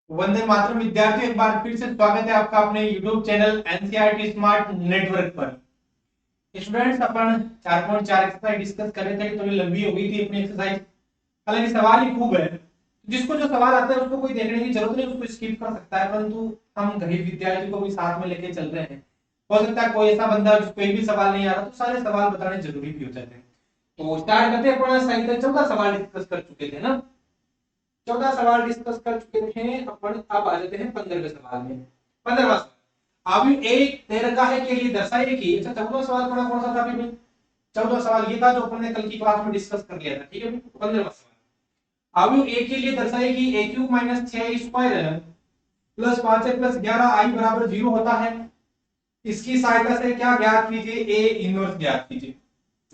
वंदे मातरम विद्यार्थियों, एक बार फिर से स्वागत है आपका अपने YouTube channel NCERT smart network पर। स्टूडेंट्स, अपन 4.4 एक्सरसाइज डिस्कस कर रहे थे, थोड़ी लंबी हो गई थी अपनी एक्सरसाइज। हालांकि सवाल ही खूब है, जिसको जो सवाल आता है उसको कोई देखने की जरूरत नहीं, उसको स्किप कर सकता है, परंतु हम गरीब विद्यार्थी को भी साथ में लेके चल रहे हैं। हो सकता है कोई ऐसा बंदा जिसको एक भी सवाल नहीं आ रहा, तो सारे सवाल बताने जरूरी भी हो जाते हैं। तो स्टार्ट करते हैं। अपन साइकिल 14 सवाल डिस्कस कर चुके थे ना, 14 सवाल डिस्कस कर चुके थे अपन। अब आ जाते हैं 15वें सवाल में। 15वां सवाल, अवयव एक दीर्घाय के लिए दर्शाइए कि। अच्छा, 14वां सवाल अपना कौन सा था अभी में? 14वां सवाल ये था जो अपन ने कल की क्लास में डिस्कस कर लिया था, ठीक है। 15वां सवाल, अवयव ए के लिए दर्शाइए कि a cube minus 6 square plus 5 plus 11 i बराबर 0 होता है। इसकी सहायता से क्या ज्ञात कीजिए? ए इनवर्स ज्ञात कीजिए।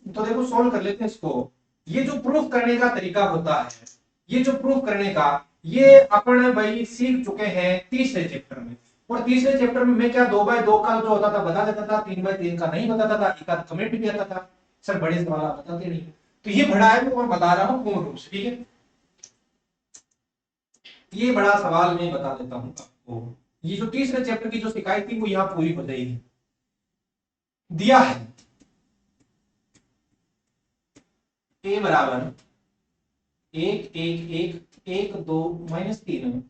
तो देखो, सोल्व कर लेते हैं इसको। ये जो प्रूफ करने का तरीका होता है, ये जो प्रूफ करने का, ये अपन भाई सीख चुके हैं तीसरे चैप्टर में। और तीसरे चैप्टर में मैं क्या 2x2 का जो होता था बता देता था, 3x3 का नहीं बताता था, एक आध कमेंट भी आता था, सर बड़े सवाल आप बताते नहीं। तो ये बड़ा है, वो मैं बता रहा हूं पूर्ण रूप से, ठीक है। ये बड़ा सवाल मैं बता देता हूं आपको। ये जो तीसरे चैप्टर की जो शिकायत थी वो यहाँ पूरी हो जाएगी। दिया है ए बराबर 1 1 1 1 2 -3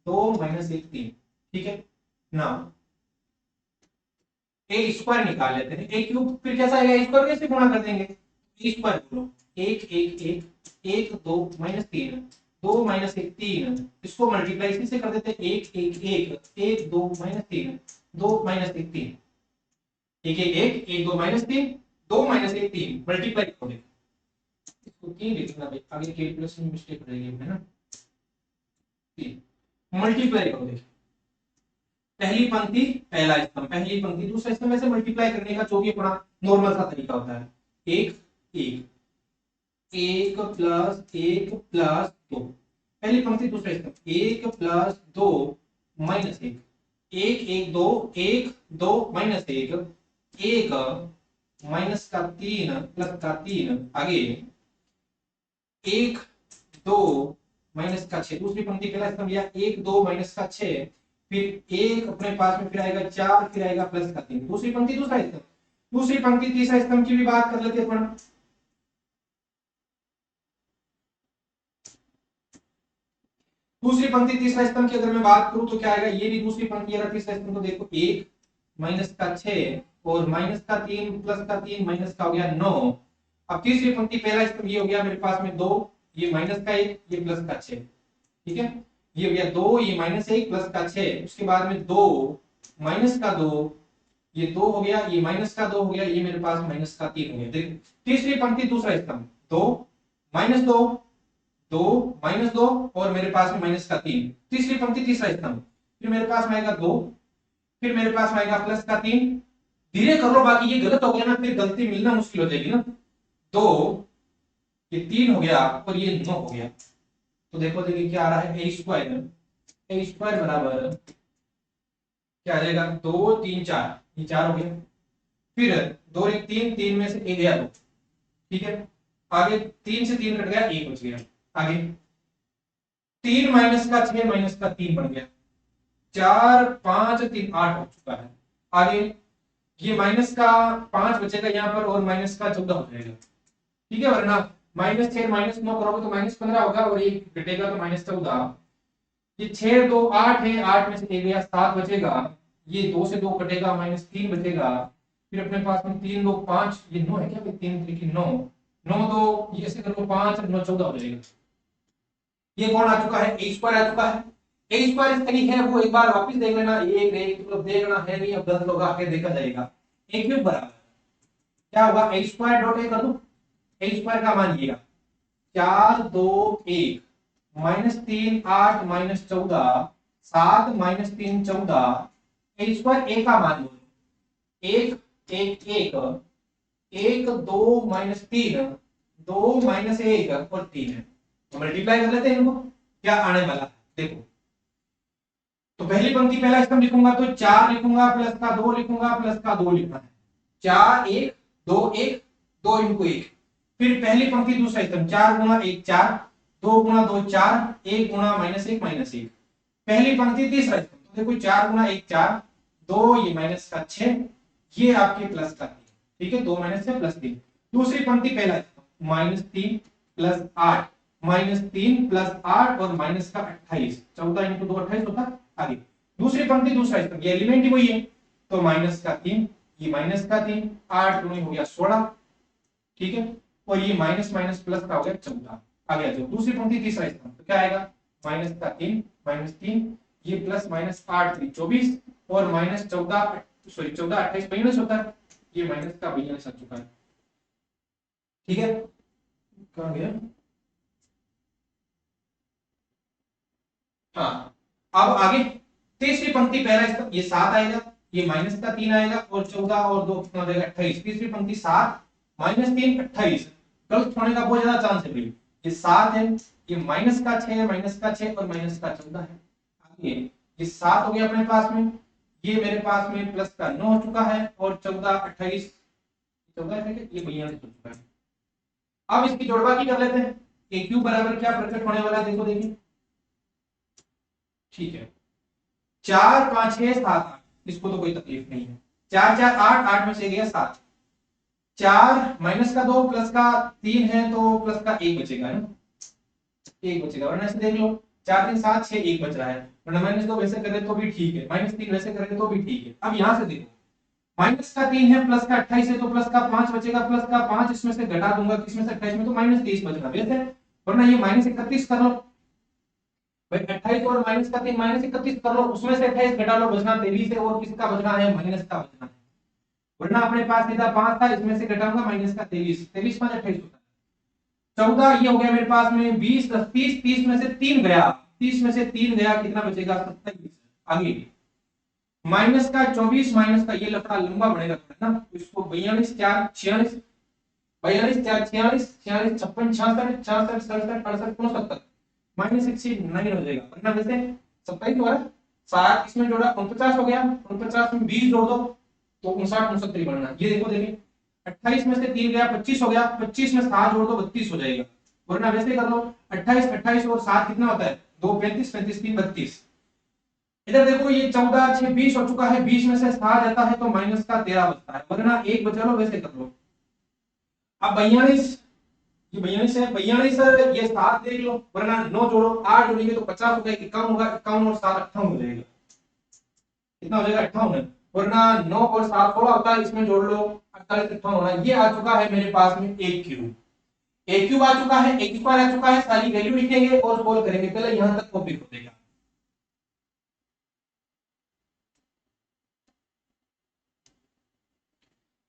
2 -1 3, ठीक है ना। ए स्क्वायर निकाल लेते हैं, ए क्यूब फिर कैसा आएगा? स्क्वायर कैसे गुणा कर देंगे? ए स्क्वायर बोलो, 1 1 1 1 2 -3 2 -1 3, इसको मल्टीप्लाई इसी से कर देते हैं, 1 1 1 1 2 -3 2 -1 3 1 1 1 1 2 -3 मल्टीप्लाई करोगे, इसको 3 लिखना भाई, आगे कैलकुलेशन में मिस्टेक हो जाएगी, है ना। 3 मल्टीप्लाई करोगे, पहली पंक्ति पहला स्तंभ, पहली पंक्ति दूसरा स्तंभ, ऐसे मल्टीप्लाई करने का जो भी अपना नॉर्मल सा तरीका होता है। एक एक एक प्लस एक प्लस दो, पहली पंक्ति दूसरा स्तंभ, एक प्लस दो माइनस एक, एक एक दो, एक दो माइनस एक, एक माइनस का तीन प्लस का तीन, आगे एक दो माइनस का 6, दूसरी पंक्ति पहला स्तंभ लिया, एक दो माइनस का 6, फिर एक अपने पास में, फिर आएगा 4, फिर आएगा प्लस का 3, दूसरी पंक्ति दूसरा स्तंभ, दूसरी पंक्ति तीसरा स्तंभ की भी बात कर लेते हैं अपन। दूसरी पंक्ति तीसरा स्तंभ की अगर मैं बात करूं तो क्या आएगा? ये भी दूसरी पंक्ति अगर तीसरा स्तंभ को देखो, एक माइनस का 6 और माइनस का 3 प्लस का 3 माइनस का हो गया 9। अब तीसरी पंक्ति पहला स्तंभ ये हो गया मेरे पास में 2, ये माइनस का 1, ये प्लस का 6, ठीक है। ये हो गया 2, ये -1 प्लस का 6, उसके बाद में 2 माइनस का 2, ये 2 हो गया, ये माइनस का 2 हो गया, ये मेरे पास माइनस का 3 हो गया। देख, तीसरी पंक्ति दूसरा स्तंभ 2 -2 2 -2 और मेरे पास में माइनस का 3, तीसरी पंक्ति तीसरा स्तंभ, फिर मेरे पास में आएगा 2, फिर मेरे पास में आएगा प्लस का 3। धीरे कर लो, बाकी ये गलत हो गया ना, फिर गलती मिलना मुश्किल हो जाएगी ना। 2, ये 3 हो गया और ये 9 हो गया। तो देखो देखिए क्या आ रहा है, ए स्क्वायर बराबर क्या आ जाएगा? 2 3 4, ये 4 हो गया, फिर 2 1 3, 3 में से एक गया 2, ठीक है। आगे 3 से 3 कट गया, 1 बच गया। आगे 3 माइनस का 6 माइनस का 3 बन गया, 4 5 3 8 हो चुका है। आगे ये माइनस का 5 बचेगा यहाँ पर और माइनस का 14 हो जाएगा, ठीक है। वरना -6 -9 करोगे तो -15 होगा और ये घटेगा तो -14। ये 6 2 8 है, 8 में से एक गया 7 बचेगा, ये 2 से 2 कटेगा, -3 बचेगा, फिर अपने पास में 3 2 5, ये 9 है क्या भाई? 3 3 9 9 2, ये ऐसे कर लो 5 9 14 हो जाएगा। ये कौन आ चुका है? ए स्क्वायर आ चुका है। ए स्क्वायर सही है वो एक बार वापस देख लेना, एक एक मतलब देखना है नहीं, अब गलत होगा आके देखा जाएगा। ए क्यूब बराबर क्या होगा? ए स्क्वायर डॉट ए कर दो, ए स्क्वायर का मान लिएगा 4 2 1 -3 8 -14 7 -3 14, ए स्क्वायर ए का मान बोलो 1 1 1 1 2 -3 2 -1 और 3 है। तो मल्टीप्लाई कर लेते हैं इनको, क्या आने वाला है देखो। तो पहली पंक्ति पहला स्तंभ लिखूंगा तो 4 लिखूंगा प्लस का 2 लिखूंगा प्लस का 2 लिखना है, 4 1 2 1 2 इंटू 1। फिर पहली पंक्ति दूसरा स्तंभ 4 गुणा 1 4, 2 गुणा 2 4, 1 गुणा -1 -1, पहली पंक्ति तीसरा स्तंभ, तो देखो 4 गुना 1 4, 2 ये माइनस का 6, ये आपके प्लस का 3, ठीक है, 2 माइनस से प्लस 3। दूसरी पंक्ति पहला स्तंभ -3 प्लस 8, -3 प्लस 8 और माइनस का 28, 14 इंटू 2 28 होता है आगे। दूसरी पंक्ति दूसरा स्तंभ, ये एलिमेंट ही वही है, तो माइनस का 3, ये माइनस का 3, 8 दूनी हो गया 16, ठीक है, और ये माइनस माइनस प्लस का हो गया 14। आगे आ जाओ, दूसरी पंक्ति तीसरा स्तंभ, तो क्या आएगा माइनस का 3 -3, ये प्लस माइनस 8 3 24 और माइनस 14 सॉरी 14 28 42 होता है, ये माइनस का 42 आ चुका है, ठीक है। कहां गया, हाँ, अब आगे तीसरी पंक्ति पहला स्तंभ, ये 7 आएगा, ये माइनस का 3 आएगा और 14 और 2 कितना हो जाएगा 28। तीसरी पंक्ति 7 -3 28, गलत होने का बहुत ज्यादा चांस है भाई, ये 7 है, ये माइनस का 6 है, माइनस का 6 और माइनस का 14 है। आगे ये 7 हो गया अपने पास में, ये मेरे पास में प्लस का 9 हो चुका है और 14 28 14 है, ये 42 हो चुका है। अब इसकी जोड़बाकी कर लेते हैं, ए क्यूब बराबर क्या प्रकट होने वाला है, देखो देखिए, ठीक है, 4 5 6 7 8, इसको तो कोई तकलीफ नहीं है, 4 4 8, 8 में से गया 7, 4 माइनस का 2 प्लस का 3 है तो प्लस का 1 बचेगा, है ना, 1 बचेगा, वरना ऐसे देख लो 4 3 7 6 1 बच रहा है, वरना -2 वैसे कर रहे तो भी ठीक है, -3 वैसे करेंगे तो भी ठीक है। अब यहां से देखो माइनस का 3 है, प्लस का 28 है, तो प्लस का 5 बचेगा, प्लस का 5 इसमें से घटा दूंगा, किसमें से 28 में, तो -23 बच रहा है वैसे, वरना ये -31 कर लो भाई, 28 और माइनस का 3 -31 कर लो, उसमें से 28 घटा लो, बचना 23 है और किसका बचना है माइनस का बचना है, वरना अपने पास सीधा 5 था, इसमें से घटाऊंगा माइनस का 23, 23 5 28 होता है, 14 ये हो गया मेरे पास में 20 10 30, 30 में से 3 गया, 30 में से 3 गया, कितना बचेगा 27। आगे माइनस का 24, माइनस का ये लफड़ा लंबा बनेगा थोड़ा ना, तो इसको 42 4 46, 42 4 46 46 56 66 66 67 68 69 -69 हो जाएगा, वरना वैसे 27 हो रहा है, 7 इसमें जोड़ा 49 हो गया, 49 में 20 जोड़ दो तो 59 69 बनना, ये देखो देखिए 28 में से 3 गया 25 हो गया, 25 में 7 जोड़ दो 32 हो जाएगा, वरना वैसे कर लो 28 28 और 7 कितना होता है 2 35 35 3 32। इधर देखो ये 14 6 20 हो चुका है, 20 में से 7 जाता है तो माइनस का 13 बचता है, वरना 1 बचा लो, वैसे कर लो। अब 42, ये 42 है, 42 ये 7 देख लो, वरना 9 जोड़ो 8 जोड़ेंगे तो 50 हो गया, 51 होगा, 51 और 7 58 हो जाएगा, कितना हो जाएगा 58, वरना 9 और 7 16 होता है, इसमें जोड़ लो 48 58 होना, ये आ चुका है मेरे पास में ए क्यूब, ए क्यूब आ चुका है, ए स्क्वायर आ चुका है, सारी वैल्यू लिखेंगे और सोल्व करेंगे, पहले यहां तक कॉपी कर देगा।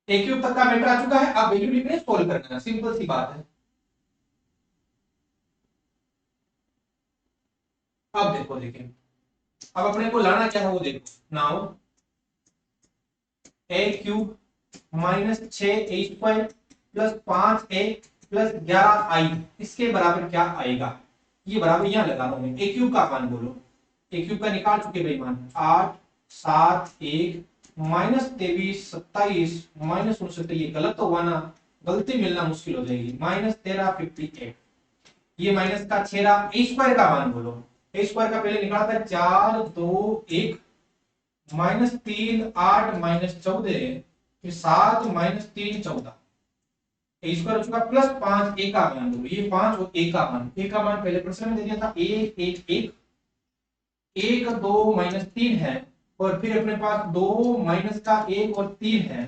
ए क्यूब तक का मैटर आ चुका है, अब वैल्यू लिखने सोल्व करना है, सिंपल सी बात है। अब देखो देखिए, अब अपने को लाना क्या है वो देखो, now a cube -6 a² plus 5a plus 11i, इसके बराबर क्या आएगा, ये बराबर यहां लगा रहा हूं मैं, ए क्यूब का मान बोलो, ए क्यूब का निकाल चुके भाई मान, 8 7 1 -23 27 -69, ये गलत तो हुआ ना, गलती मिलना मुश्किल हो जाएगी, -13 58, ये माइनस का 6 ए स्क्वायर का मान बोलो, ए स्क्वायर का पहले निकाला था 4 2 1 -3 8 -14 फिर 7 -3 14, ए स्क्वायर हो चुका प्लस 5 ए का मान बोलो, ये 5 और ए का मान, ए का मान पहले प्रश्न में दे दिया था 1 1 1 1 2 -3 है, और फिर अपने पास 2 माइनस का 1 और 3 है,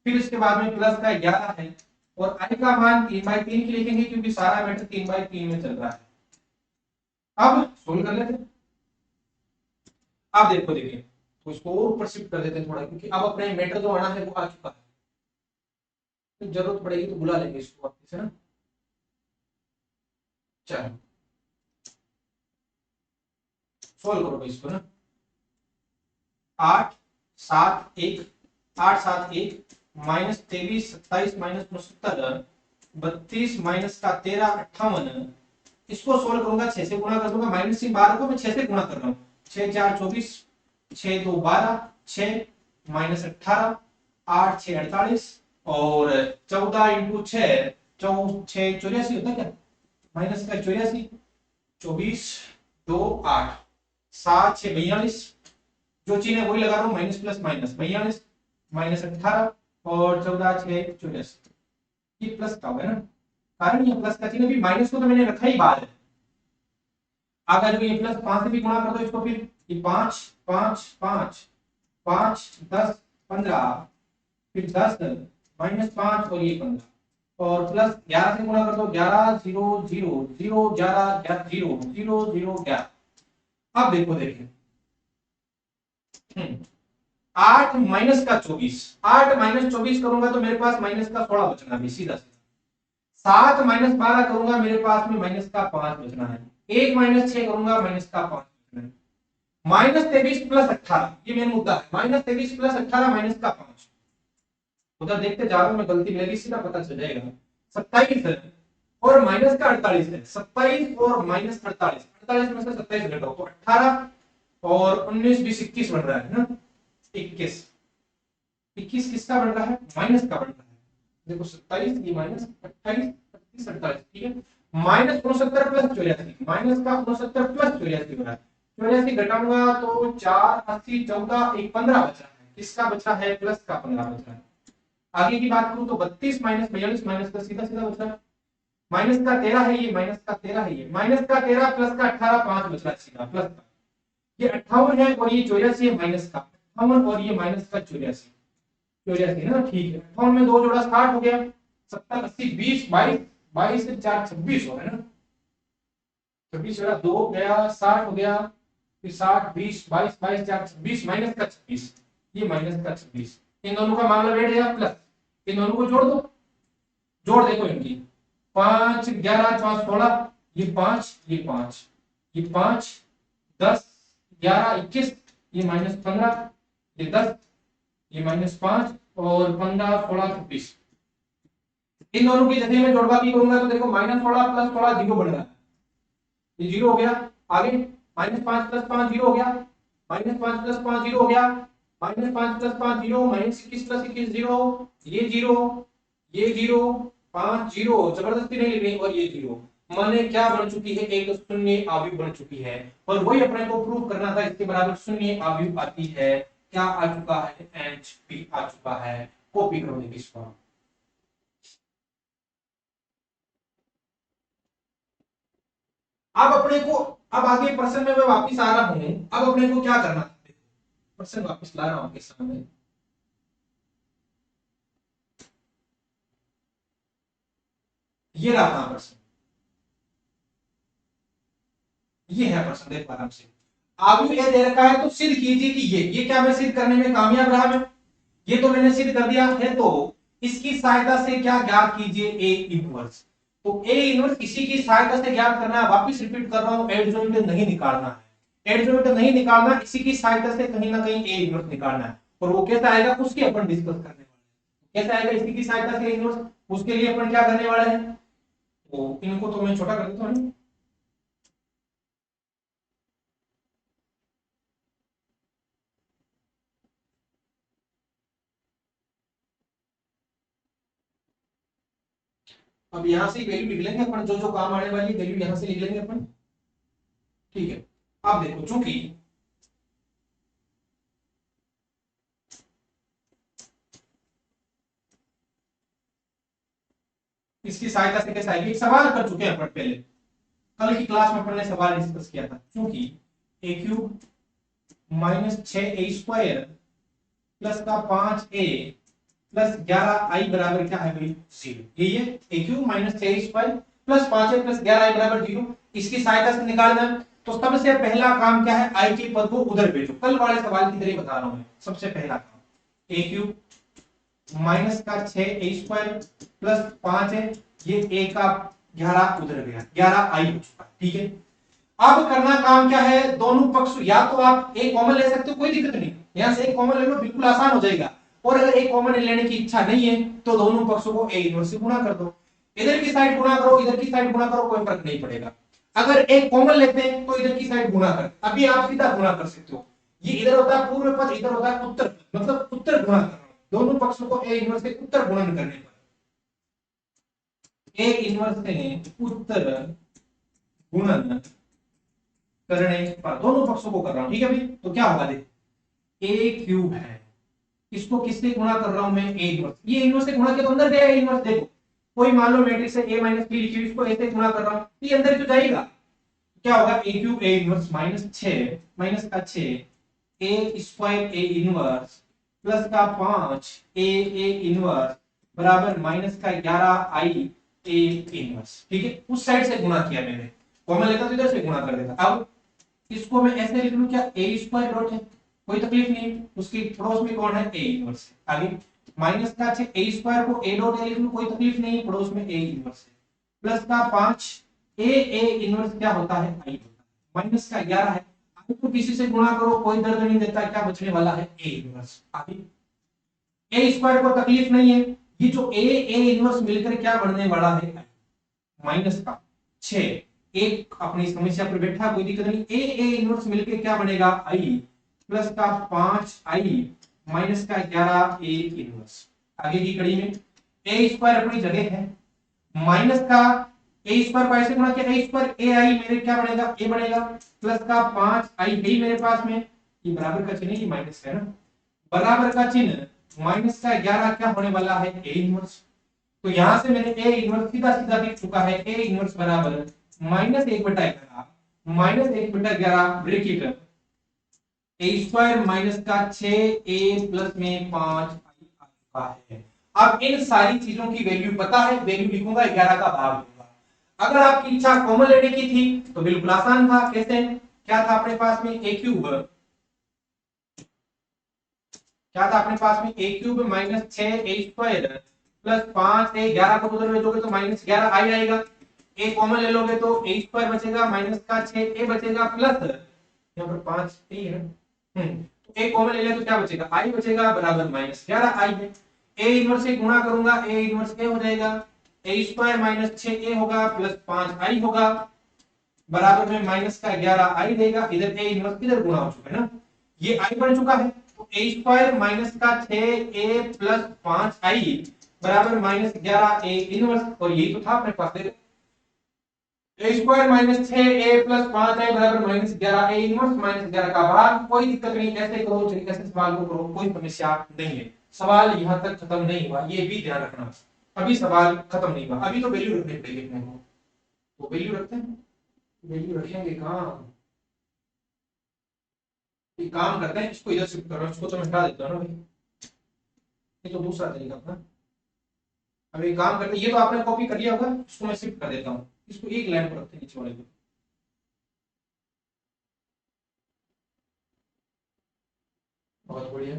फिर इसके बाद में प्लस का 11 है, और आई का मान 3/3 की लिखेंगे क्योंकि सारा मैटर 3/3 में चल रहा है। अब सोल्व कर लेते हैं, अब देखो देखिए, तो इसको और ऊपर शिफ्ट कर देते हैं थोड़ा, क्योंकि अब अपने मैटर जो आना है वो आ चुका है, तो जरूरत पड़ेगी तो बुला लेंगे इसको वापस, है ना। चलो सोल्व करो इसको ना, 8 7 1 8 7 1 -23 27 -69 32 माइनस का 13 58, इसको सोल्व करूंगा 6 से गुणा कर दूंगा, -12 को मैं 6 से गुणा कर रहा हूँ, 6 4 24 6 2 12 6 -18 8 6 48 और 14 इंटू 6 6 84 होता है क्या, माइनस का 84 24 2 8 7 6 42, जो चीज है वही लगा रहा हूं, माइनस प्लस माइनस, 42 माइनस 18 और 14 6 84, ये प्लस का होगा ना, कारण ये प्लस का चिन्ह, भी माइनस को तो मैंने रखा ही बाद है। अगर जो ये प्लस 5 से भी गुणा कर दो इसको, फिर ये 5 5 5 5 10 15, फिर 10 -5 और ये 15 और प्लस 11 से गुणा कर दो, 11 0 0 0 11 0 0 0 11। अब देखो देखिए 8 माइनस का 24, 8 माइनस 24 करूंगा तो मेरे पास माइनस का 16 बचना है सीधा सीधा। 7 माइनस 12 करूंगा मेरे पास में माइनस का 5 बचना है। 1 माइनस 6 करूंगा माइनस का 5 बचना है। -23 प्लस 18, ये मेन मुद्दा है, -23 प्लस 18 माइनस का 5। उधर देखते जा रहा हूं मैं, गलती मिलेगी सीधा पता चल जाएगा। 27 है और माइनस का 48 है, 27 और माइनस 48, 48 में से 27 घटाओ तो 18 और 19 20 21 बन रहा है ना, 21 21 किसका बन रहा है, माइनस का बन रहा है। देखो 27 ये माइनस 28 32 48, ठीक है, माइनस 69 प्लस 84, माइनस का 69 प्लस 84 हो रहा है। 84 घटाऊंगा तो 4 80 14 एक 15 बचा है, किसका बचा है, प्लस का 15 बचा है। आगे की बात करूं तो 32 माइनस 42 माइनस का सीधा सीधा बचा है, माइनस का 13 है ये, माइनस का 13 है ये, माइनस का 13 प्लस का 18 5 बचा सीधा प्लस का, ये 58 है और ये 84 है, माइनस का 58 और ये माइनस का 84 84 ना, ठीक है। 58 में 2 जोड़ा 60 हो गया, 70 80 20 22 22 से 4 26 हो गया ना, 26 जोड़ा 2 गया 60 हो गया, फिर 60 20 22 22 4 26 माइनस का 26, ये माइनस का 26, इन दोनों का मामला बैठ गया प्लस, इन दोनों को जोड़ दो, जोड़ देखो इनकी 5 11 5 16, ये 5 ये 5 ये 5 10 11 21, ये -15, ये 10 ये -5 और 15 16 26, इन दोनों की जगह में जोड़वा की करूंगा तो देखो -16 प्लस 16 जीरो बन रहा है, ये जीरो हो गया। आगे -5 प्लस 5 जीरो हो गया, -5 प्लस 5 जीरो हो गया, -5 प्लस 5 जीरो, -21 प्लस 21 जीरो, ये जीरो ये जीरो 5 जीरो जबरदस्ती नहीं लिखनी, और ये जीरो माने क्या बन चुकी है, एक शून्य आव्यूह बन चुकी है। और वही अपने को प्रूव करना था, इसके बराबर शून्य आव्यूह आती है, क्या आ चुका है, एच भी आ चुका है। कॉपी करो देखिए इसको। अब अपने को, अब आगे प्रश्न में मैं वापिस आ रहा हूं, अब अपने को क्या करना था, प्रश्न वापिस ला रहा हूं आपके सामने। ये रहा था प्रश्न, ये है प्रश्न, देखो आराम से। आव्यूह ये दे रखा है तो सिद्ध कीजिए कि ये क्या मैं सिद्ध करने में कामयाब रहा मैं, ये तो मैंने सिद्ध कर दिया है, तो इसकी सहायता से क्या ज्ञात कीजिए, ए इनवर्स। तो ए इनवर्स इसी की सहायता से ज्ञात करना है, वापिस रिपीट कर रहा हूं, एडजॉइंट नहीं निकालना है, एडजॉइंट नहीं निकालना, इसी की सहायता से कहीं ना कहीं ए इनवर्स निकालना है। और वो कैसा आएगा उसकी अपन डिस्कस करने वाले हैं, कैसा आएगा इसी की सहायता से इनवर्स, उसके लिए अपन क्या करने वाले हैं, तो इनको तो मैं छोटा कर देता हूं। अब यहां से वैल्यू लिख लेंगे अपन, जो जो काम आने वाली वैल्यू यहां से लिख लेंगे अपन, ठीक है। अब देखो चूंकि इसकी सहायता से कैसा आएगी, एक सवाल कर चुके हैं अपन पहले, कल की क्लास में अपन ने सवाल डिस्कस किया था, क्योंकि ए क्यूब -6a² प्लस का 5a प्लस 11i बराबर क्या है भाई, 0। ये ए cube -6a² plus 5a plus 11i बराबर 0, इसकी सहायता से निकालना है। तो सबसे पहला काम क्या है, आई के पद को उधर भेजो, कल वाले सवाल की तरह बता रहा हूं मैं। सबसे पहला काम, ए क्यूब माइनस का 6a² प्लस 5 है, ये a का 11 उधर गया, 11i हो चुका, ठीक है। अब करना काम क्या है, दोनों पक्ष, या तो आप एक कॉमन ले सकते हो, कोई दिक्कत नहीं, यहां से एक कॉमन ले लो, बिल्कुल आसान हो जाएगा। और अगर एक कॉमन लेने की इच्छा नहीं है तो दोनों पक्षों को ए इनवर्स से गुणा कर दो, इधर की साइड गुणा करो इधर की साइड गुणा करो, कोई फर्क नहीं पड़ेगा। अगर एक कॉमन लेते हैं तो इधर की साइड गुणा कर, अभी आप सीधा गुणा कर सकते हो, ये इधर होता है पूर्व पद, इधर होता है उत्तर पद, मतलब उत्तर गुणा करना, दोनों पक्षों को ए इनवर्स से उत्तर गुणन करने पर ए इनवर्स से उत्तर गुणन करने पर, दोनों पक्षों को कर रहा हूं, ठीक है भाई। तो क्या होगा देख, ए क्यूब है, इसको किससे गुणा कर रहा हूं मैं, ए इनवर्स, ये इनवर्स से गुणा किया तो अंदर गया ए इनवर्स। देखो कोई मान लो मैट्रिक्स है ए माइनस बी लिखी हुई, इसको ए से गुणा कर रहा हूं, ये अंदर क्यों जाएगा, क्या होगा, a cube a inverse minus 6 minus का 6 a square a inverse plus का 5 ए इनवर्स बराबर माइनस का 11 आई ए इनवर्स। ठीक है, उस साइड से गुणा किया मैंने, कॉमन लेता तो इधर से गुणा कर देता। अब इसको मैं ऐसे लिख लूं, क्या ए स्क्वायर डॉट है, कोई तकलीफ नहीं, उसकी पड़ोस में कौन है, ए इनवर्स है। आगे माइनस का 6 ए स्क्वायर को ए डॉट ए लिख लूं, कोई तकलीफ नहीं, पड़ोस में ए इनवर्स है। प्लस का 5 ए इनवर्स क्या होता है, आई होता है। माइनस का 11 है, आई को किसी से गुणा करो कोई दर्द नहीं देता, क्या बचने वाला है, ए इनवर्स। आगे ए स्क्वायर को तकलीफ नहीं है, ये जो ए इनवर्स मिलकर क्या बनने वाला है, माइनस का 6, एक अपनी समस्या पर बैठा, कोई दिक्कत नहीं, ए इनवर्स मिलके क्या बनेगा, आई प्लस का 5 आई माइनस का 11 ए इनवर्स। आगे की कड़ी में ए स्क्वायर अपनी जगह है, माइनस का ए स्क्वायर को ऐसे गुणा किया, ए स्क्वायर ए आई मेरे क्या बनेगा, ए बनेगा प्लस का 5 आई है मेरे पास में, ये बराबर का चिन्ह है, ये माइनस है ना, बराबर का चिन्ह माइनस का 11 क्या होने वाला है, ए इनवर्स। तो यहां से मैंने ए इनवर्स सीधा सीधा लिख चुका है, ए इनवर्स बराबर माइनस 1/11 माइनस 1/11 ब्रैकेट ए स्क्वायर माइनस का 6 ए प्लस में 5 अल्फा है। अब इन सारी चीजों की वैल्यू पता है, वैल्यू लिखूंगा, 11 का भाग दूंगा। अगर आपकी इच्छा कॉमन लेने की थी तो बिल्कुल आसान था, कैसे, क्या था अपने पास में, ए क्यूब, क्या था अपने पास में, ए cube minus 6 a square plus 5 ए, 11 को उधर भेजोगे तो माइनस 11 आई आएगा, ए कॉमन ले लोगे तो ए स्क्वायर बचेगा माइनस का 6 ए बचेगा प्लस यहाँ पर 5 ए है, तो ए कॉमन ले लिया तो क्या बचेगा, आई बचेगा बराबर माइनस 11 आई है। ए इनवर्स से गुणा करूंगा, ए इनवर्स ए हो जाएगा, ए स्क्वायर माइनस 6 ए होगा प्लस 5 आई होगा बराबर में माइनस का 11 आई देगा, इधर ए इनवर्स इधर गुणा हो चुका है ना, ये आई बन चुका है, तो ए स्क्वायर माइनस का 6 ए प्लस 5 आई बराबर माइनस 11 ए इनवर्स, और यही तो था अपने पास, देखो ए स्क्वायर माइनस 6 ए प्लस 5 आई बराबर माइनस 11 ए इनवर्स माइनस 11 का भाग। कोई दिक्कत नहीं, ऐसे करो चाहे कैसे सवाल को करो, कोई समस्या नहीं है। सवाल यहाँ तक खत्म नहीं हुआ, ये भी ध्यान रखना, अभी सवाल खत्म नहीं हुआ, अभी तो वैल्यू रखनी पड़ेगी अपने को, तो वैल्यू रखते हैं, वैल्यू रखेंगे कहाँ, एक काम करते हैं, इसको इधर शिफ्ट कर रहा हूँ, इसको तो मैं हटा देता हूँ ना भाई, ये तो दूसरा तरीका अपना। अब एक काम करते हैं, ये तो आपने कॉपी कर लिया होगा, इसको मैं शिफ्ट कर देता हूँ, इसको एक लाइन पर रखते हैं नीचे वाले को, बहुत बढ़िया,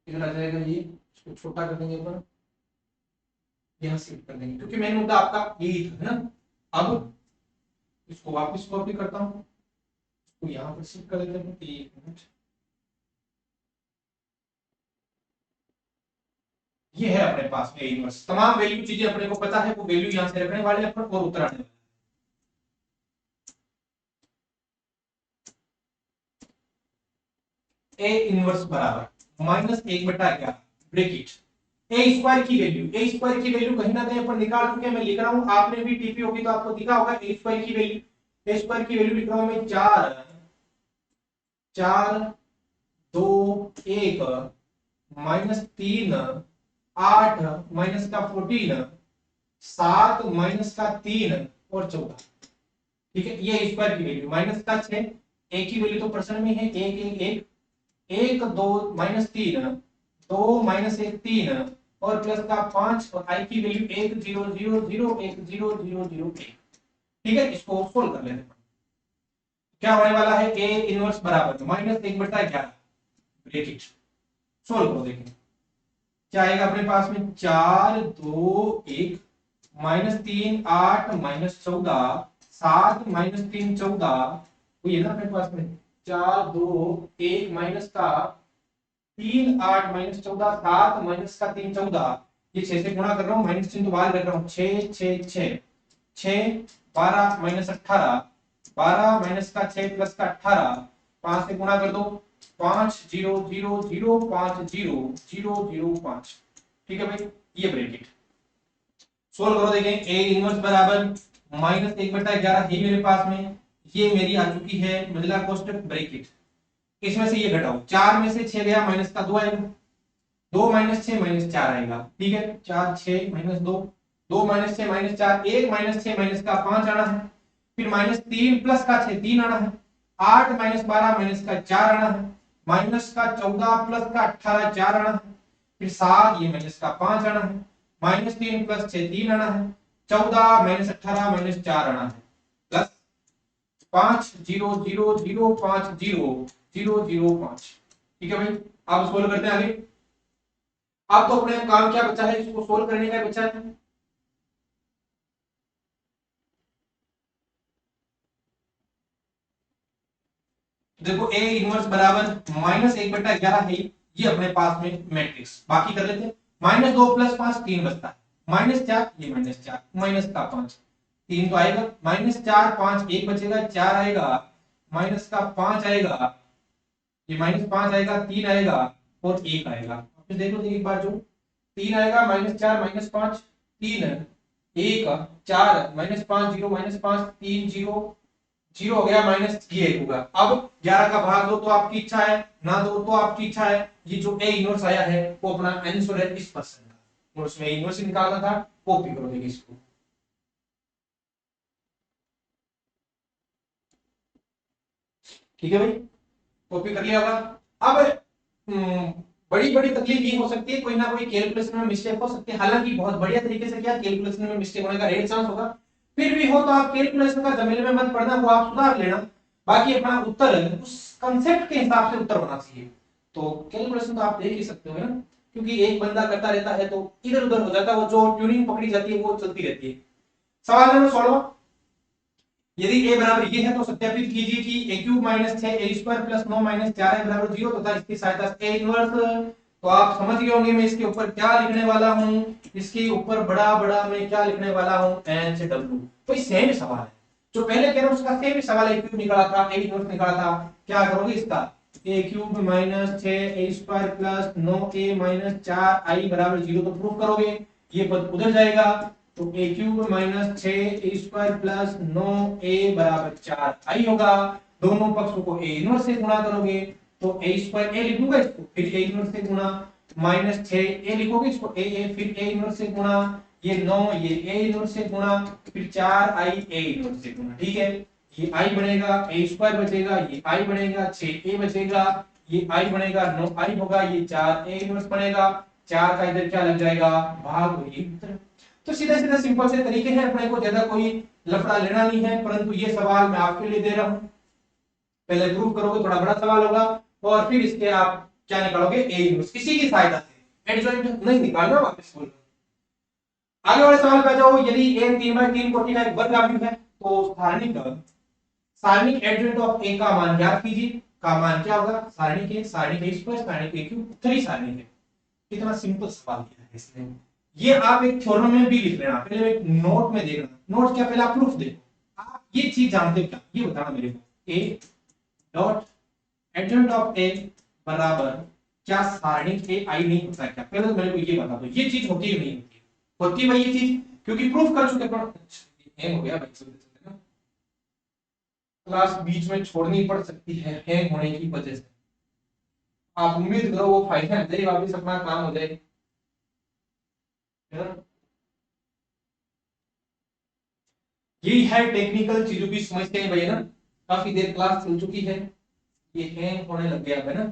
इधर आ जाएगा ये, इसको छोटा कर देंगे अपन, यहाँ शिफ्ट कर देंगे, क्योंकि मेन मुद्दा आपका यही था ना। अब इसको वापस कॉपी करता हूँ, इसको यहाँ पर शिफ्ट कर देते हैं, एक मिनट, ये है अपने पास में इनवर्स, तमाम वैल्यू चीजें अपने को पता है, वो वैल्यू यहाँ से रखने वाले अपन और उत्तर आने वाले। ए इनवर्स बराबर माइनस 1/11 ब्रैकेट ए स्क्वायर की वैल्यू, ए स्क्वायर की वैल्यू कहीं ना कहीं अपन निकाल चुके हैं, मैं लिख रहा हूं, आपने भी टीपी होगी तो आपको दिखा होगा ए स्क्वायर की वैल्यू, ए स्क्वायर की वैल्यू लिख रहा हूं मैं 4 4 2 1 माइनस 3 8 माइनस का 14 7 माइनस का 3 और 14। ठीक है, ये स्क्वायर की वैल्यू माइनस का 6, ए की वैल्यू तो परसेंट में है, 1 1 1 1 2 माइनस 3 2 माइनस 1 3 और प्लस का 5 और आई की वैल्यू 1 0 0 0 1 0 0 0 1। ठीक है, इसको सोल्व कर लेते हैं, क्या होने वाला है, ए इनवर्स बराबर माइनस 1/11 ब्रैकेट, सोल्व करो देखें क्या आएगा अपने पास में, 4 2 1 माइनस 3 8 माइनस 14 7 माइनस 3 14, ये ना अपने पास में 4 2 1 माइनस का 3 8 माइनस 14 7 माइनस का 3 14, ये 6 से गुणा कर रहा हूँ, माइनस चिन्ह तो बाहर कर रहा हूँ, 6 6 6 6 12 माइनस 18 12 माइनस का 6 प्लस का 18, 5 से गुणा कर दो, 5 0 0 0 5 0 0 0 5। ठीक है भाई, ये ब्रैकेट सोल्व करो देखें, ए इनवर्स बराबर माइनस 1/11 है मेरे पास में, ये मेरी आ चुकी है मिडिल कोष्टक ब्रैकेट। इसमें से ये घटाओ, 4 में से 6 गया, माइनस का 2 आएगा, 2 माइनस 6 माइनस 4 आएगा, ठीक है। 4 6 minus 2, 2 minus 6 minus 4, 1 minus 6 minus का 5 आना है, फिर माइनस 3 प्लस का 6 3 आना है, 8 माइनस 12 माइनस का 4 आना है, माइनस का 14 प्लस का 18 4 आना है, फिर 7 ये माइनस का 5 आना है, माइनस 3 प्लस 6 3 आना है, 14 माइनस 18 माइनस 4 आना है, प्लस 5 0 0 0 5 0 0 0 5। ठीक है भाई, आप सोल्व करते हैं आगे। अब तो अपने काम क्या बचा है, इसको सोल्व करने का बचा है। देखो ए इनवर्स बराबर माइनस 1/11 है, ये अपने पास में मैट्रिक्स। बाकी कर लेते हैं, माइनस 2 प्लस 5 3 बचता है, माइनस 4 ये माइनस 4 माइनस का 5 3 तो आएगा, माइनस 4 5 1 बचेगा, 4 आएगा, माइनस का 5 आएगा, ये माइनस 5 आएगा, 3 आएगा और 1 आएगा। फिर देखो एक बार जो 3 आएगा, माइनस 4 माइनस 5 3 1 4 माइनस 5 0 माइनस 5 3 0 0 हो गया, माइनस ये 1 होगा। अब 11 का भाग दो तो आपकी इच्छा है, ना दो तो आपकी इच्छा है। ये जो ए इनवर्स आया है वो अपना आंसर है इस पर्सन का, और उसमें इनवर्स निकालना था, कॉपी करो देखिए इसको। ठीक है भाई, कॉपी कर लिया होगा। अब बड़ी बड़ी तकलीफ ये हो सकती है, कोई ना कोई कैलकुलेशन में मिस्टेक हो सकती है, हालांकि बहुत बढ़िया तरीके से क्या कैलकुलेशन में मिस्टेक होने का रेयर चांस होगा, फिर भी हो तो आप कैलकुलेशन का जमेले में मत पड़ना, वो आप सुधार लेना। बाकी अपना उत्तर उस कंसेप्ट के हिसाब से उत्तर होना चाहिए। तो कैलकुलेशन तो आप देख ही सकते हो ना, क्योंकि एक बंदा करता रहता है तो इधर उधर हो जाता है, वो जो ट्यूनिंग पकड़ी जाती है वो चलती रहती है। सवाल नंबर 16, यदि a बराबर ये है तो सत्यापित कीजिए कि a cube minus 6 a square plus 9 minus 4 बराबर 0 तथा इसकी सहायता से a इनवर्स। तो आप समझ गए होंगे मैं इसके ऊपर क्या लिखने वाला हूं, इसके ऊपर बड़ा बड़ा मैं क्या लिखने वाला हूं, एच डब्ल्यू। तो सेम सवाल है जो पहले कह रहा हूं, उसका सेम सवाल है, क्यूब निकाला था, a इनवर्स निकाला था। क्या करोगे इसका, a cube minus 6 a square plus 9a minus 4i बराबर 0 तो प्रूफ करोगे, ये पद उधर जाएगा, तो a cube minus 6 a square plus 9a बराबर 4i होगा। दोनों पक्षों को a इनवर्स से गुणा करोगे तो a स्क्वायर a लिखूंगा इसको, फिर a इनवर्स से गुणा, माइनस 6 a लिखोगे इसको a फिर a इनवर्स से गुणा, ये 9 ये a इनवर्स से गुणा, फिर 4i a इनवर्स से गुणा। ठीक है, ये i बनेगा, a स्क्वायर बचेगा, ये i बनेगा, 6a बचेगा, ये i बनेगा, 9i होगा, ये 4a इनवर्स बनेगा, 4 का इधर क्या लग जाएगा भाग, वही उत्तर। तो सीधा सीधा सिंपल से तरीके हैं, अपने को ज्यादा कोई लफड़ा लेना नहीं है, परंतु ये सवाल मैं आपके लिए दे रहा हूं, पहले प्रूव करोगे, थोड़ा बड़ा सवाल होगा, और फिर इसके आप क्या निकालोगे, ए इनवर्स, किसी की सहायता से, एडजॉइंट नहीं निकालना, वापस बोल। आगे वाले सवाल पे जाओ, यदि a 3/3 कोटि का एक वर्ग आव्यूह है तो सारणिक एडजॉइंट ऑफ a का मान ज्ञात कीजिए। का मान क्या होगा, सारणिक a स्क्वायर सारणिक a क्यूब 3 सारणिक है। कितना सिंपल सवाल किया है इसने। ये आप एक थ्योरम में भी लिख लेना, पहले एक नोट में देखना, नोट क्या पहले आप प्रूफ देखो, आप ये चीज जानते हो क्या, ये बताना मेरे को। a dot adjoint of a बराबर क्या सारणिक a आई नहीं होता क्या, पहले तो मेरे को ये बता दो, ये चीज होती है नहीं होती, होती भाई ये चीज, क्योंकि प्रूफ कर चुके पर हैंग हो गया भाई, चलते चलते ना क्लास बीच में छोड़नी पड़ सकती है हैंग होने की वजह से। आप उम्मीद करो वो फायदा है, वापिस अपना काम हो जाए, है ना। यही है टेक्निकल चीजों की समझते हैं भैया ना, काफी देर क्लास चल चुकी है, ये हैंग होने लग गया है ना।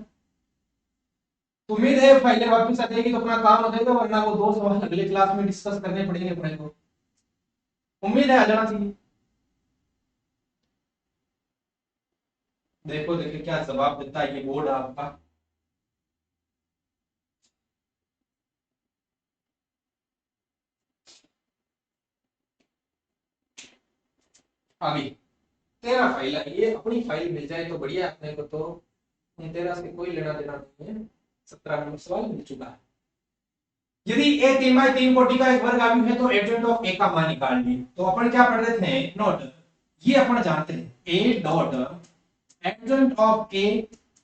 उम्मीद है फाइलें वापस आ जाएगी तो अपना काम हो जाएगा, वरना वो 2 सवाल अगले क्लास में डिस्कस करने पड़ेंगे अपने को। उम्मीद है आ जाना चाहिए। देखो देखिए क्या जवाब देता है ये बोर्ड आपका। अभी 13 फाइल है, ये अपनी फाइल मिल जाए तो बढ़िया अपने को, तो 13 से कोई लेना देना नहीं है। 17 नंबर सवाल मिल चुका है। यदि a 3/3 कोटि का एक वर्ग आव्यूह है तो एडजॉइंट ऑफ a का मान निकालिए। तो अपन क्या पढ़ रहे थे, नोट, ये अपन जानते हैं a dot adjoint of a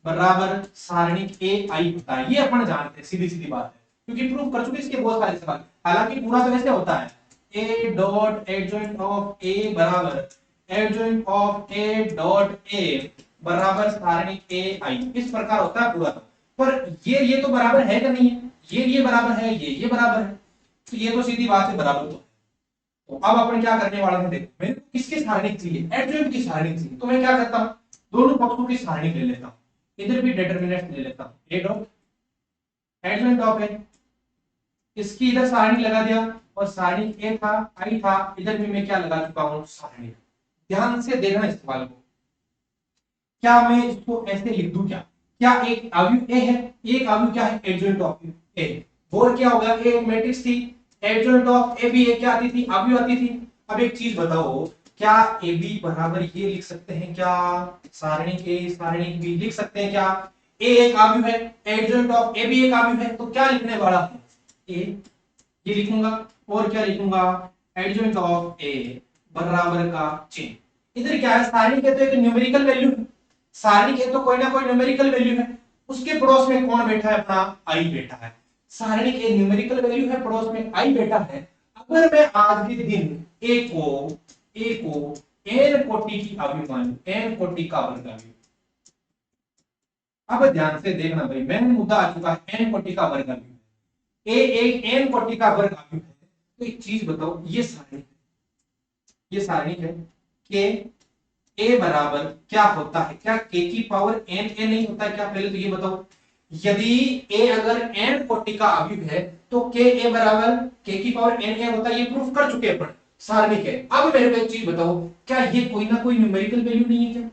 बराबर सारणिक a i होता है, ये अपन जानते हैं, सीधी सीधी बात है, क्योंकि प्रूफ कर चुके इसके बहुत सारे सवाल। हालांकि पूरा तो ऐसे होता है, a dot adjoint of a बराबर adjoint of A dot A बराबर सारणिक ए आई, इस प्रकार होता है पूरा। पर ये तो बराबर है क्या नहीं है, ये बराबर है, ये बराबर है, तो ये तो सीधी बात है बराबर तो अब अपन क्या करने वाले हैं, देखो मेरे को किसकी सारणिक चाहिए, एडजॉइंट की सारणिक चाहिए, तो मैं क्या करता हूं, दोनों पक्षों की सारणिक ले लेता हूं, इधर भी डिटरमिनेंट ले लेता हूं, ए डॉट एडजॉइंट ऑफ ए, इसकी इधर सारणी लगा दिया, और सारणी ए था, आई था, इधर भी मैं क्या लगा चुका हूं, सारणी। ध्यान से देखना इस सवाल को, क्या मैं इसको ऐसे लिख दूं, क्या एक अवयव ए है, एक अवयव क्या है, एडजॉइंट ऑफ ए, और क्या होगा, ए एक मैट्रिक्स थी, एडजॉइंट ऑफ ए भी एक क्या आती थी, अवयव आती थी। अब एक चीज बताओ, क्या ए बी बराबर ये लिख सकते हैं क्या, सारणी ए सारणी बी लिख सकते हैं क्या, ए एक अवयव है, एडजॉइंट ऑफ ए भी एक अवयव है, तो क्या लिखने वाला हूं, ए ये लिखूंगा, और क्या लिखूंगा, एडजॉइंट ऑफ ए बराबर का चिन्ह। इधर क्या है, सारणी के तो एक न्यूमेरिकल वैल्यू है, सारणी के तो कोई ना कोई न्यूमेरिकल वैल्यू है, उसके पड़ोस में कौन बैठा है, अपना आई बैठा है, सारणी के न्यूमेरिकल वैल्यू है, पड़ोस में आई बैठा है। अगर मैं आज के दिन ए को एन कोटि की अवयव मानूं, एन कोटि का वर्ग अवयव, अब ध्यान से देखना भाई, मैंने मुद्दा आ चुका है, एन कोटि का वर्ग अवयव, ए एक एन कोटि का वर्ग अवयव है, तो एक चीज बताओ, ये सारणी है के ए बराबर क्या होता है, क्या के की पावर एन ए नहीं होता है क्या, पहले तो ये बताओ, यदि ए अगर एन कोटि का अवयव है तो के ए बराबर के की पावर एन ए होता है, ये प्रूफ कर चुके अपन सारणी के। अब मेरे को एक चीज बताओ, क्या ये कोई ना कोई न्यूमेरिकल वैल्यू नहीं है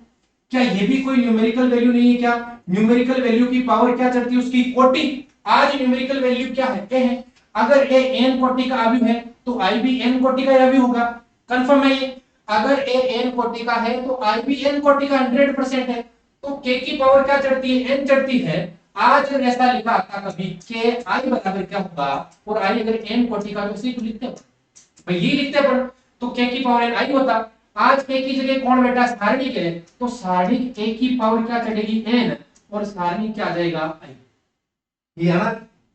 क्या ये भी कोई न्यूमेरिकल वैल्यू नहीं है क्या, न्यूमेरिकल वैल्यू की पावर क्या चढ़ती है, उसकी कोटि। आज न्यूमेरिकल वैल्यू क्या है, ए है, अगर ए एन कोटि का अवयव है तो आई भी एन कोटि का अवयव होगा, कंफर्म है ये। अगर ए एन कोटि का है तो आई भी एन कोटि का 100% है, तो के की पावर क्या चढ़ती है, एन चढ़ती है। आज ऐसा लिखा था कभी के आई बराबर क्या होगा, और आई अगर एन कोटि का, तो उसी को लिखते हैं भाई, ये लिखते हैं, तो के की पावर एन आई होता। आज के की जगह कौन बैठा, सारणिक है, तो सारणिक ए की पावर क्या चढ़ेगी, एन, और सारणिक क्या आ जाएगा, आई। ये है ना,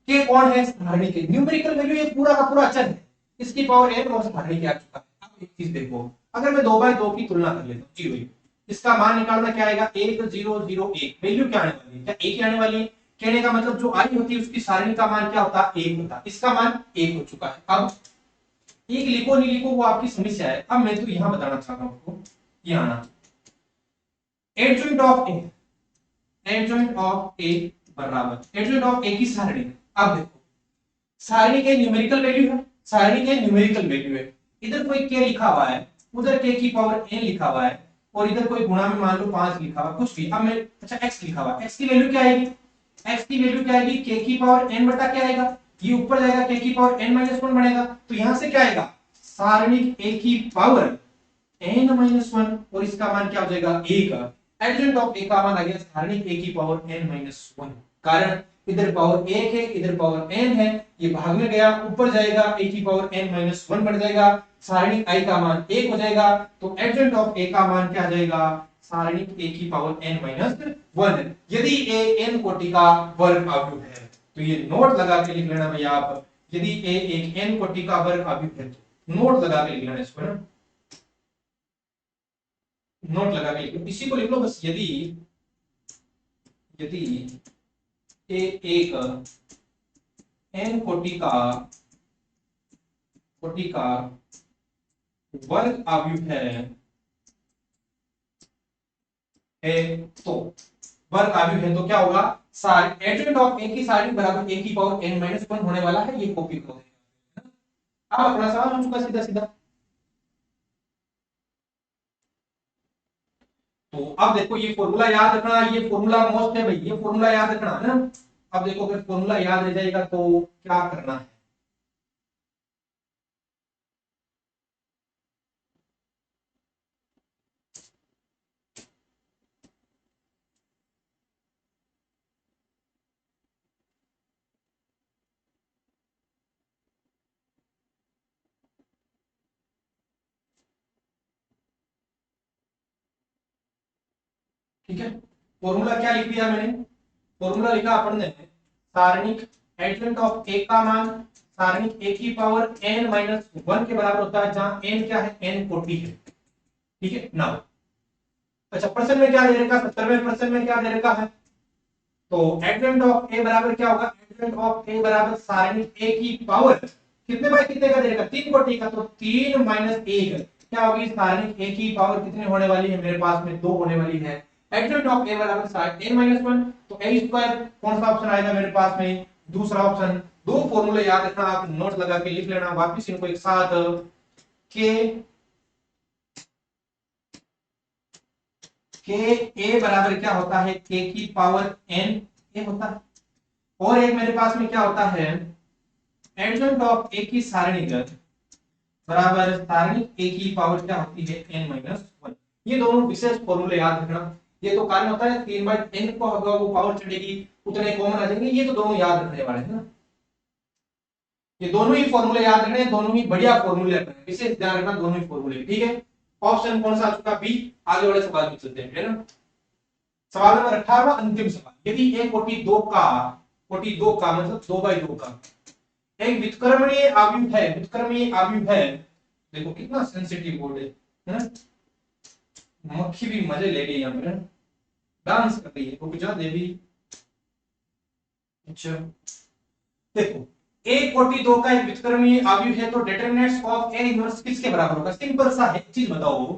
के कौन है, सारणिक है, न्यूमेरिकल वैल्यू ये पूरा का पूरा अचर है, इसकी पावर एन और सारणिक आ चुका है। अब एक चीज देखो, अगर मैं 2/2 की तुलना कर लेता हूं, जी वही, इसका मान निकालना क्या आएगा, 1 0 0 1, वैल्यू क्या आने वाली है, क्या एक ही आने वाली है, कहने का मतलब जो आई होती है उसकी सारणी का मान क्या होता है, 1 होता, इसका मान 1 हो चुका है। अब एक लिखो नहीं लिखो वो आपकी समस्या है, अब मैं तो यहां बताना चाहता हूं आपको, यहां ना, adjoint of A, adjoint of A बराबर एडजॉइंट ऑफ ए की सारणी। अब देखो, सारणी के न्यूमेरिकल वैल्यू है, सारणी के न्यूमेरिकल वैल्यू है, इधर कोई के लिखा हुआ है, उधर के की पावर एन लिखा हुआ है, और इधर कोई गुणा में मान लो 5 लिखा हुआ, कुछ भी। अब मैं, अच्छा एक्स लिखा हुआ, एक्स की वैल्यू क्या आएगी, एक्स की वैल्यू क्या आएगी, के की पावर एन बटा क्या आएगा, ये ऊपर जाएगा, के की पावर एन माइनस 1 बनेगा, तो यहां से क्या आएगा, सारणिक ए की पावर एन माइनस 1, और इसका मान क्या हो जाएगा, 1। एडजॉइंट ऑफ ए का मान आ गया सारणिक ए की पावर एन माइनस 1, कारण इधर पावर 1 है, इधर पावर n है, ये भाग में गया, ऊपर जाएगा, a की पावर n माइनस 1 बन जाएगा, सारणिक i का मान 1 हो जाएगा, तो एडजॉइंट ऑफ a का मान क्या आ जाएगा, सारणिक a की पावर n माइनस 1। यदि a n कोटि का वर्ग अवयव है, तो ये नोट लगा के लिख लेना भैया आप, यदि a एक n कोटि का वर्ग अवयव है तो नोट लगा के लिख लेना इसको ना, नोट लगा के लिख लो, इसी को लिख लो बस, यदि एक एन कोटि का वर्ग अवयव है तो वर्ग अवयव है तो क्या होगा, एडजॉइंट ऑफ ए की सारणी बराबर ए की पावर एन माइनस 1 होने वाला है, ये कॉपी करो। अब अपना सवाल हो चुका सीधा सीधा। तो अब देखो ये फॉर्मूला याद रखना, ये फॉर्मूला मोस्ट है भाई, ये फॉर्मूला याद रखना है ना। अब देखो अगर फॉर्मूला याद रह जाएगा तो क्या करना है, ठीक है। फॉर्मूला क्या लिख दिया मैंने, फॉर्मूला लिखा अपन ने, सारणिक एडजॉइंट ऑफ ए का मान सारणिक ए की पावर n माइनस 1 के बराबर होता है, जहां n क्या है, n कोटि है, ठीक है ना। अच्छा परसेंट में क्या दे रखा है, 70% में क्या दे रखा है, तो एडवेंट ऑफ ए बराबर क्या होगा, एडवेंट ऑफ ए बराबर सारणिक ए की पावर कितने बाय कितने का दे रखा, 3 कोटि का, तो 3 माइनस 1 क्या होगी, सारणिक ए की पावर कितनी होने वाली है, मेरे पास में 2 होने वाली है। एडवेंट ऑफ ए बराबर साइन n - 1, तो a स्क्वायर कौन सा ऑप्शन आएगा मेरे पास में, दूसरा ऑप्शन। दो फॉर्मूले याद रखना, आप नोट लगा के लिख लेना वापस इनको एक साथ, के ए बराबर क्या होता है, के की पावर n ए होता है, और एक मेरे पास में क्या होता है, एडवेंट ऑफ ए की सारणिक बराबर सारणिक ए की पावर क्या होती है, n-1। ये दोनों विशेष फॉर्मूले याद रखना। ये तो कारण होता है 3/n को होगा वो पावर चढ़ेगी उतने कॉमन आ जाएंगे, ये तो दोनों याद रखने वाले हैं ना, ये दोनों ही फॉर्मूले याद रखने, दोनों ही बढ़िया फॉर्मूले रखने, विशेष ध्यान रखना दोनों ही फॉर्मूले, ठीक है। ऑप्शन कौन सा आ चुका, बी। आगे वाले सवाल में चलते हैं, है ना। सवाल नंबर 18 अंतिम सवाल, यदि एक कोटि दो का मतलब 2/2 का एक व्युत्क्रमणीय आव्यूह है, व्युत्क्रमणीय आव्यूह है, देखो कितना सेंसिटिव बोर्ड है ना, मक्खी भी मजे ले गई यहाँ पर, डांस कर रही है उपजा देवी। अच्छा देखो, एक कोटि दो का एक व्युत्क्रमीय आव्यूह है, तो डिटरमिनेंट्स ऑफ ए इनवर्स किसके बराबर होगा, सिंपल सा है, चीज बताओ,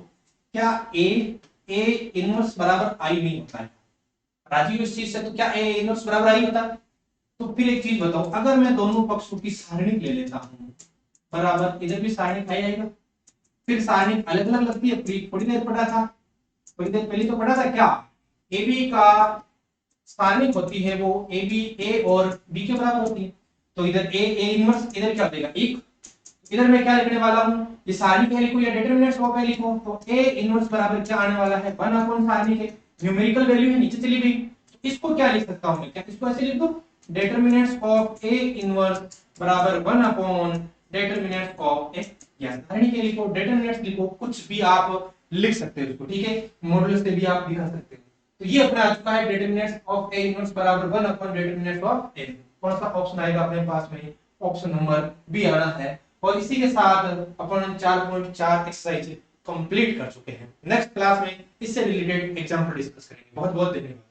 क्या ए इनवर्स बराबर आई नहीं होता है, राजी हो इस चीज से, तो क्या ए इनवर्स बराबर आई होता है। तो फिर एक चीज बताओ, अगर मैं दोनों पक्षों की सारणिक ले लेता हूं बराबर, इधर भी सारणिक आई आएगा, फिर सारणिक अलग अलग लगती है, थोड़ी देर पढ़ा था, थोड़ी देर पहले तो पढ़ा था, क्या ए बी का सारणिक होती है वो ए बी ए और बी के बराबर होती है, तो इधर ए इनवर्स, इधर क्या देगा एक, इधर मैं क्या लिखने वाला हूं, ये सारणिक है लिखो या डिटरमिनेंट्स ऑफ ए लिखो, तो ए इनवर्स बराबर क्या आने वाला है, 1 अपॉन सारणिक है, न्यूमेरिकल वैल्यू है नीचे चली गई, इसको क्या लिख सकता हूं मैं, क्या इसको ऐसे लिख दूं, डिटरमिनेंट्स ऑफ ए इनवर्स बराबर 1 अपॉन डिटरमिनेंट्स ऑफ ए, या सारणिक लिखो, डिटरमिनेंट्स लिखो, कुछ भी आप लिख सकते हो इसको, ठीक है, मॉडुलस से भी आप दिखा सकते हो। तो ये अपना आ चुका है डिटरमिनेंट्स ऑफ ए इनवर्स बराबर 1 अपॉन डिटरमिनेंट्स ऑफ ए। कौन सा ऑप्शन आएगा अपने पास में, ऑप्शन नंबर बी आना है। और इसी के साथ अपन 4.4 एक्सरसाइज कंप्लीट कर चुके हैं। नेक्स्ट क्लास में इससे रिलेटेड एग्जांपल डिस्कस करेंगे। बहुत बहुत धन्यवाद।